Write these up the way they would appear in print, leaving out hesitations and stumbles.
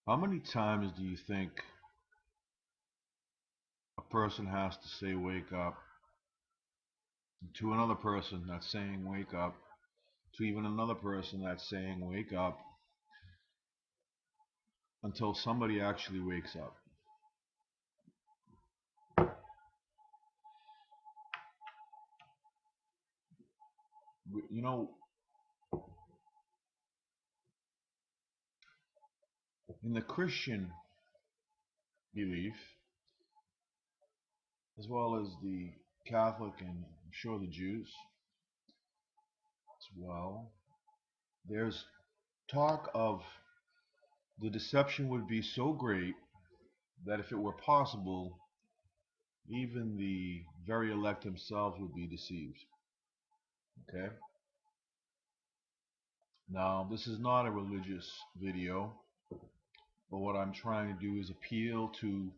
How many times do you think a person has to say wake up to another person that's saying wake up to even another person that's saying wake up until somebody actually wakes up? You know, in the Christian belief, as well as the Catholic and I'm sure the Jews as well, there's talk of the deception would be so great that if it were possible, even the very elect themselves would be deceived. Okay? Now, this is not a religious video, but what I'm trying to do is appeal to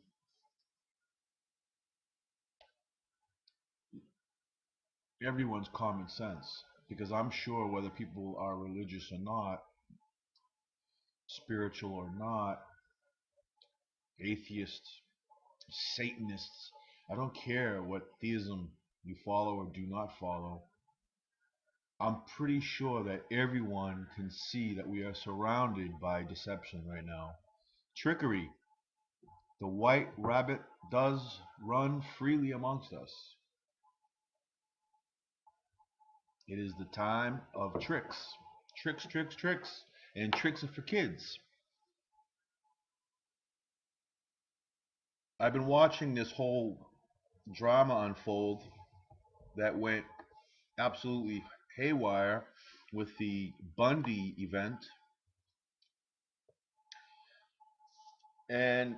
everyone's common sense. Because I'm sure whether people are religious or not, spiritual or not, atheists, Satanists, I don't care what theism you follow or do not follow. I'm pretty sure that everyone can see that we are surrounded by deception right now. Trickery. The white rabbit does run freely amongst us. It is the time of tricks. Tricks, tricks, tricks. And tricks are for kids. I've been watching this whole drama unfold that went absolutely haywire with the Bundy event. And,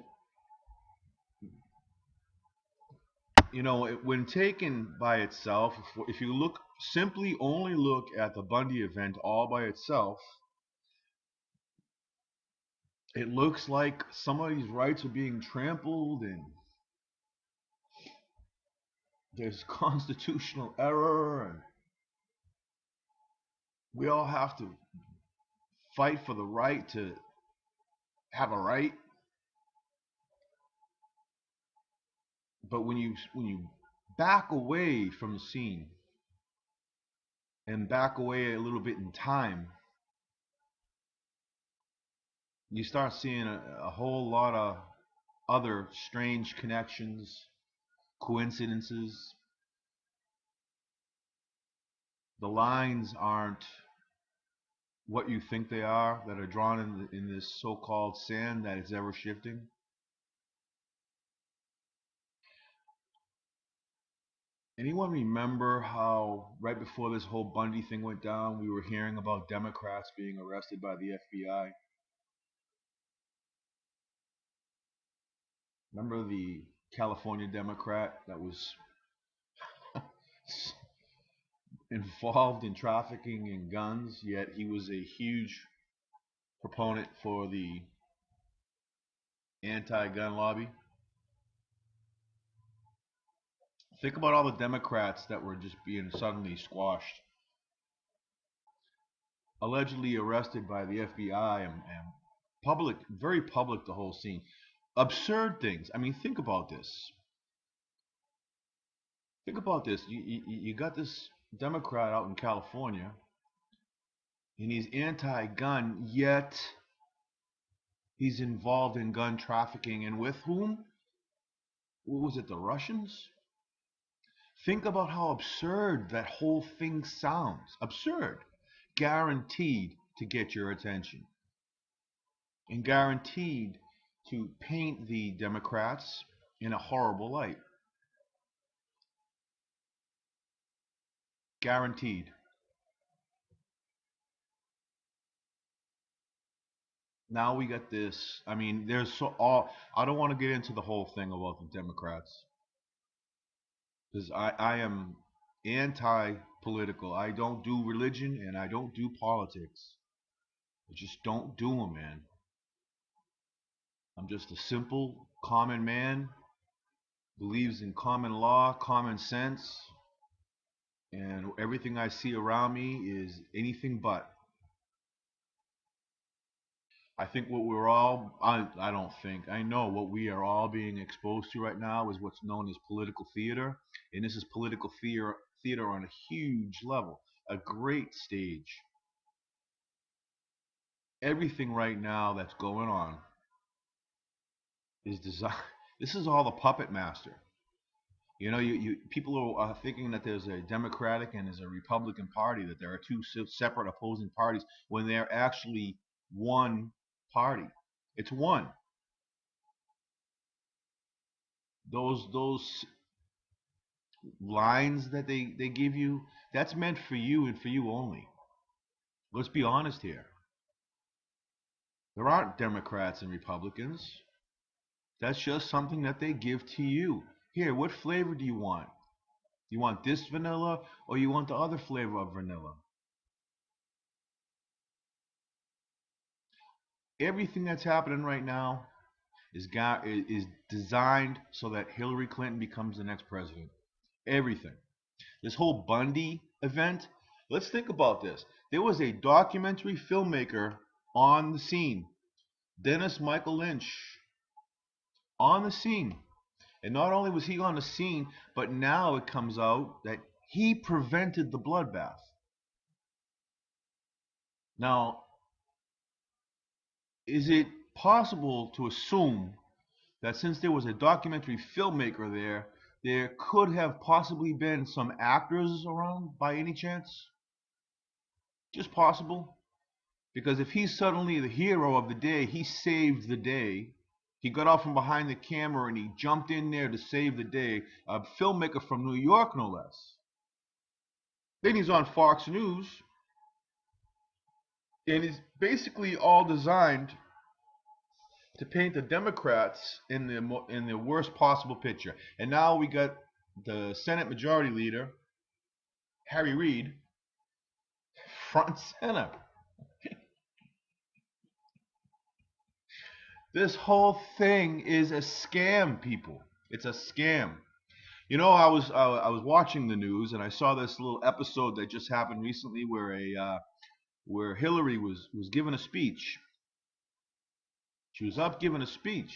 you know, when taken by itself, if you look simply only look at the Bundy event all by itself, it looks like somebody's rights are being trampled and there's constitutional error and we all have to fight for the right to have a right. But when you back away from the scene and back away a little bit in time, you start seeing a whole lot of other strange connections, coincidences. The lines aren't what you think they are that are drawn in this so-called sand that is ever shifting. Anyone remember how right before this whole Bundy thing went down, we were hearing about Democrats being arrested by the FBI? Remember the California Democrat that was involved in trafficking in guns, yet he was a huge proponent for the anti-gun lobby? Think about all the Democrats that were just being suddenly squashed, allegedly arrested by the FBI and public, very public, the whole scene. Absurd things. I mean, think about this. Think about this. You got this Democrat out in California, and he's anti-gun, yet he's involved in gun trafficking, and with whom? What was it, the Russians? Think about how absurd that whole thing sounds. Absurd. Guaranteed to get your attention. And guaranteed to paint the Democrats in a horrible light. Guaranteed. Now we got this. I mean, there's so all. I don't want to get into the whole thing about the Democrats because I am anti-political. I don't do religion and I don't do politics. I just don't do them, man. I'm just a simple, common man, believes in common law, common sense, and everything I see around me is anything but. I think what we're all, I don't think, I know what we are all being exposed to right now is what's known as political theater. And this is political theater on a huge level, a great stage. Everything right now that's going on is designed. This is all the puppet master. You know, people are thinking that there's a Democratic and there's a Republican Party, that there are two separate opposing parties when they're actually one party. It's one. Those lines that they give you, that's meant for you and for you only. Let's be honest here. There aren't Democrats and Republicans. That's just something that they give to you. Here, what flavor do you want? You want this vanilla or you want the other flavor of vanilla? Everything that's happening right now is designed so that Hillary Clinton becomes the next president. Everything. This whole Bundy event, let's think about this. There was a documentary filmmaker on the scene, Dennis Michael Lynch, on the scene. And not only was he on the scene, but now it comes out that he prevented the bloodbath. Now, is it possible to assume that since there was a documentary filmmaker there could have possibly been some actors around by any chance? Just possible? Because if he's suddenly the hero of the day, he saved the day. He got out from behind the camera and he jumped in there to save the day. A filmmaker from New York, no less. Then he's on Fox News, and it's basically all designed to paint the Democrats in the worst possible picture. And now we got the Senate Majority Leader, Harry Reid, front and center. This whole thing is a scam, people. It's a scam. You know, I was watching the news and I saw this little episode that just happened recently where Hillary was giving a speech. She was up giving a speech,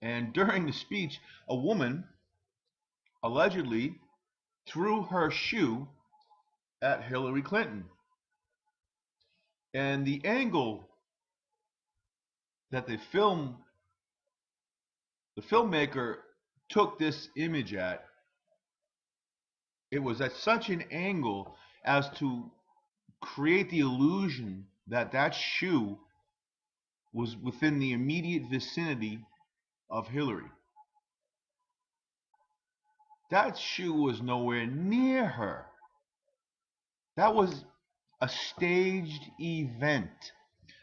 and during the speech, a woman allegedly threw her shoe at Hillary Clinton. And the angle that the filmmaker took this image at, it was at such an angle as to create the illusion that that shoe was within the immediate vicinity of Hillary. That shoe was nowhere near her. That was a staged event.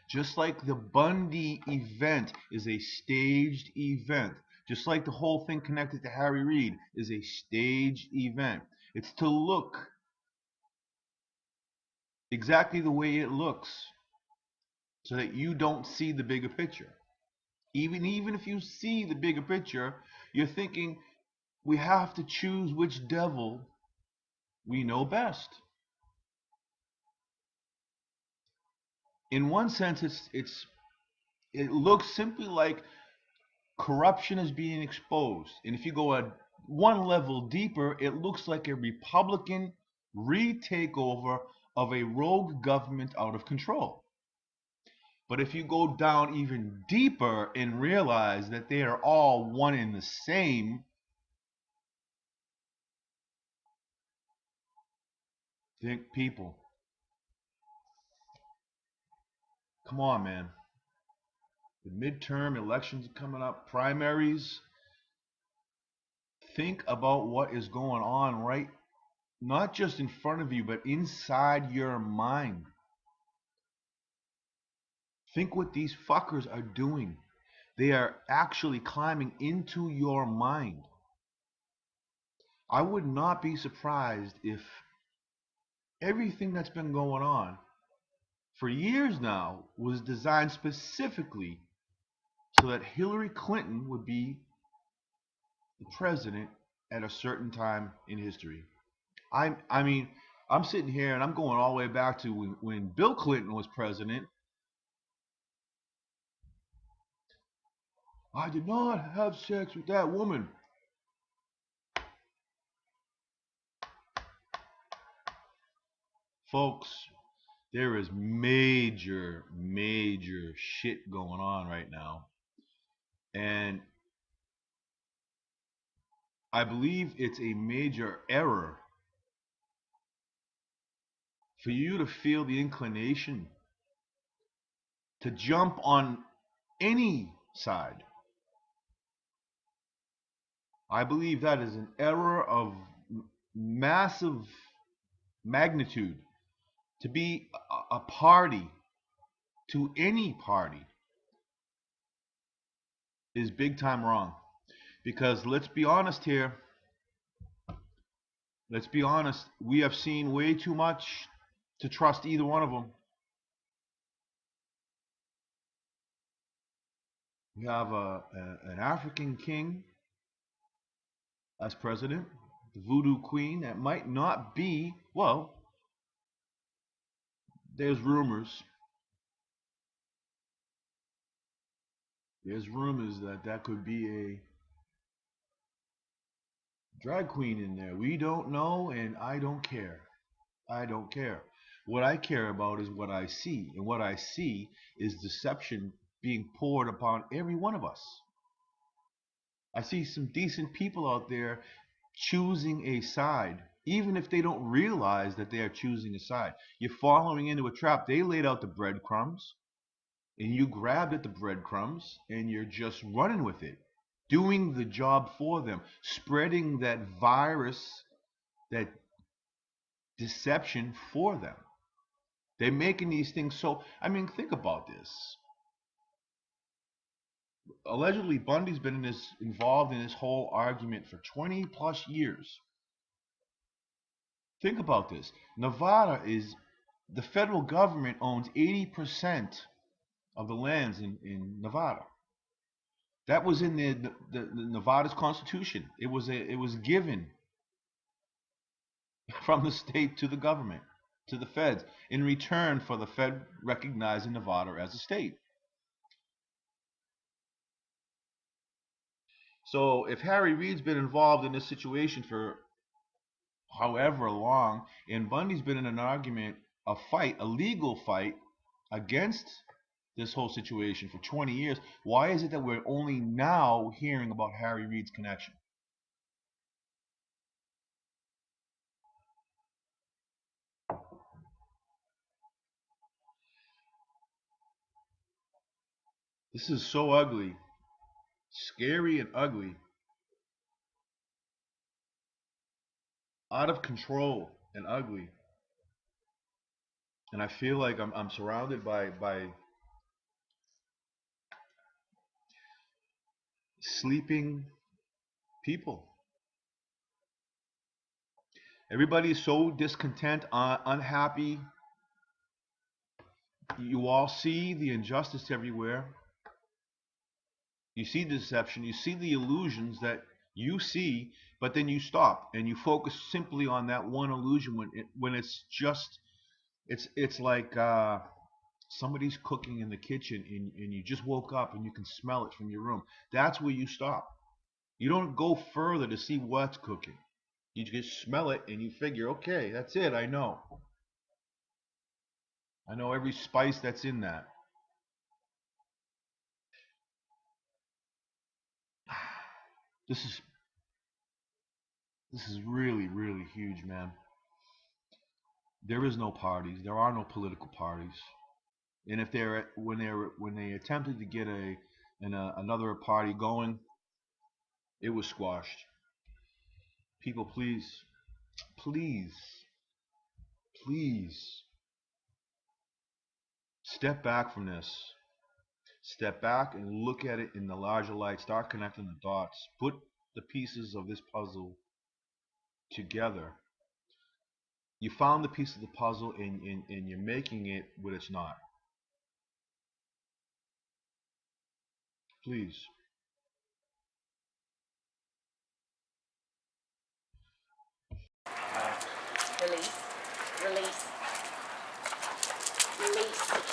Just like the Bundy event is a staged event. Just like the whole thing connected to Harry Reid is a staged event. It's to look exactly the way it looks so that you don't see the bigger picture. Even if you see the bigger picture, you're thinking, we have to choose which devil we know best. In one sense, it looks simply like corruption is being exposed. And if you go one level deeper, it looks like a Republican retakeover of a rogue government out of control. But if you go down even deeper and realize that they are all one and the same, think people. Come on, man. The midterm elections are coming up, primaries. Think about what is going on right, not just in front of you, but inside your mind. Think what these fuckers are doing. They are actually climbing into your mind. I would not be surprised if everything that's been going on for years now was designed specifically so that Hillary Clinton would be the president at a certain time in history. I mean, I'm sitting here and I'm going all the way back to when Bill Clinton was president. I did not have sex with that woman. Folks, there is major shit going on right now. And I believe it's a major error for you to feel the inclination to jump on any side. I believe that is an error of massive magnitude. To be a party to any party is big time wrong. Because let's be honest here. Let's be honest. We have seen way too much to trust either one of them. We have an African king as president, the voodoo queen that might not be, well, there's rumors. There's rumors that that could be a drag queen in there. We don't know, and I don't care. I don't care. What I care about is what I see, and what I see is deception being poured upon every one of us. I see some decent people out there choosing a side, even if they don't realize that they are choosing a side. You're following into a trap. They laid out the breadcrumbs, and you grabbed at the breadcrumbs, and you're just running with it, doing the job for them, spreading that virus, that deception for them. They're making these things so. I mean, think about this. Allegedly, Bundy's been involved in this whole argument for 20 plus years. Think about this. Nevada is, the federal government owns 80% of the lands in Nevada. That was in the Nevada's constitution. It was given from the state to the government, to the feds, in return for the Fed recognizing Nevada as a state. So if Harry Reid's been involved in this situation for however long, and Bundy's been in an argument, a fight, a legal fight against this whole situation for 20 years, why is it that we're only now hearing about Harry Reid's connection? This is so ugly, scary and ugly, out of control and ugly. And I feel like I'm surrounded by sleeping people. Everybody is so discontent, unhappy. You all see the injustice everywhere. You see the deception. You see the illusions that you see, but then you stop and you focus simply on that one illusion when it's just it's like somebody's cooking in the kitchen and you just woke up and you can smell it from your room. That's where you stop. You don't go further to see what's cooking. You just smell it and you figure, okay, that's it. I know every spice that's in that. This is really huge, man. There is no parties. There are no political parties. And if when they attempted to get another party going, it was squashed. People, please, please, please step back from this. Step back and look at it in the larger light. Start connecting the dots. Put the pieces of this puzzle together. You found the piece of the puzzle and you're making it what it's not. Please. Release, release, release.